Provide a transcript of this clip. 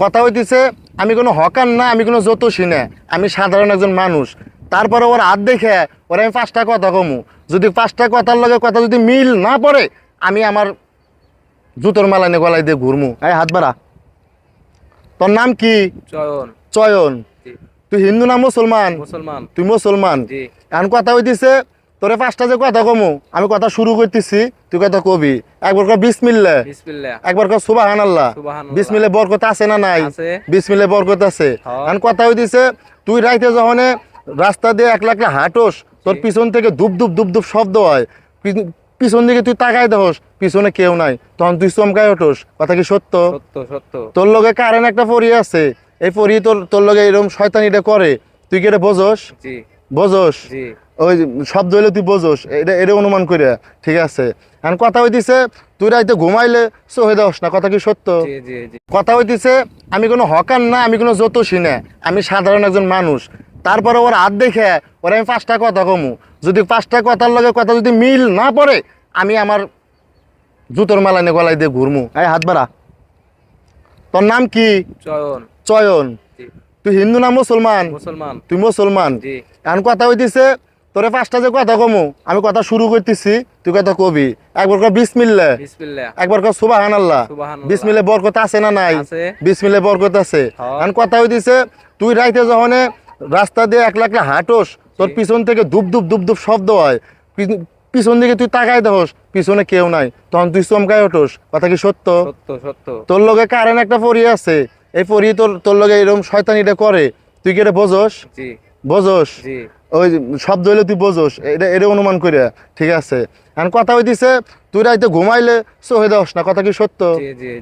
কথা হইতেছে আমি কোনো হকার না, আমি কোনো জ্যোতিষী না, আমি সাধারণ একজন মানুষ। তারপরে ওর হাত দেখে ওরা আমি 5টা কথা কমু, যদি 5টা কথার লগে কথা যদি মিল না পড়ে আমি আমার জুতোর মালা নিয়ে গলায় দিয়ে ঘুরমু। এই হাত বাড়া। তোর নাম কি? চয়ন। চয়ন। জি। তুই হিন্দু না মুসলমান? মুসলমান। তুই মুসলমান। জি। এখন কথা হইতেছে তোরে 5টা যে কথা কমু, আমি কথা শুরু করতেছি, তুই কথা কবি। একবার কর বিসমিল্লাহ, বিসমিল্লাহ। একবার কর সুবহানাল্লাহ। সুবহানাল্লাহ। বিসমিল্লাহ বরকত আছে না নাই? আছে। বিসমিল্লাহ বরকত আছে। হ্যাঁ। এখন কথা হইতেছে তুই রাইতে যখন রাস্তা দিয়ে একলা একলা হাঁটোস, তোর জি। পিছন থেকে ধুপ ধুপ ধুপ ধুপ শব্দ হয়, পিছন দিকে তুই তাকাই দোস, পিছনে কেউ নাই, তখন তুই চমকাই ওঠোস। কথা কি সত্য? সত্য সত্য। তোর লগে কারেন্ট একটা পরি আছে, এই পরি তোর লগে এরকম শয়তানিটা করে, তুই কি এটা বোঝোস? জি। বোঝোস? জি। ওই শব্দ হইলে তুই বোঝোস, এটা অনুমান করে। ঠিক আছে, এখন কথা হইতেছে তুই রাইতে ঘুমাইলে সহে দোস না। কথা কি সত্য? জি জি জি। কথা হইতেছে আমি কোনো হকার না, আমি কোনো জ্যোতিষী না, আমি সাধারণ একজন মানুষ। তারপরে ওর হাত দেখে ওরা আমি 5টা কথা কমু, যদি 5টা কথার লগে কথা যদি মিল না পড়ে আমি আমার জুতোর মালা নিয়ে গলায় দিয়ে ঘুরমু। এই হাত বাড়া। তোর নাম কি? চয়ন। চয়ন। জি। তুই হিন্দু না মুসলমান? মুসলমান। তুই মুসলমান। জি। এখন কথা হইতেছে তোরে 5টা যে কথা কমু, আমি কথা শুরু করতেছি, তুই কথা কবি। একবার কর বিসমিল্লাহ, বিসমিল্লাহ। একবার কর সুবহানাল্লাহ। সুবহানাল্লাহ। বিসমিল্লাহ বরকত আছে না নাই? আছে। বিসমিল্লাহ বরকত আছে। হ্যাঁ। এখন কথা হইতেছে তুই রাইতে যখন রাস্তা দিয়ে একলা একলা হাঁটোস, তোর জি। পিছন থেকে ধুপ ধুপ ধুপ ধুপ শব্দ হয়, পিছন দিকে তুই তাকাই দোস, পিছনে কেউ নাই, তখন তুই চমকাই ওঠোস। কথা কি সত্য? সত্য সত্য। তোর লগে কারেন্ট একটা পরি আছে, এই পরি তোর লগে এরকম শয়তানিটা করে, তুই কি এটা বোঝোস? জি। বোঝোস? জি। ওই শব্দ হইলে তুই বোঝোস, এটা অনুমান করে। ঠিক আছে, এখন কথা হইতেছে তুই রাইতে ঘুমাইলে সহে দোস না। কথা কি সত্য? জি জি জি।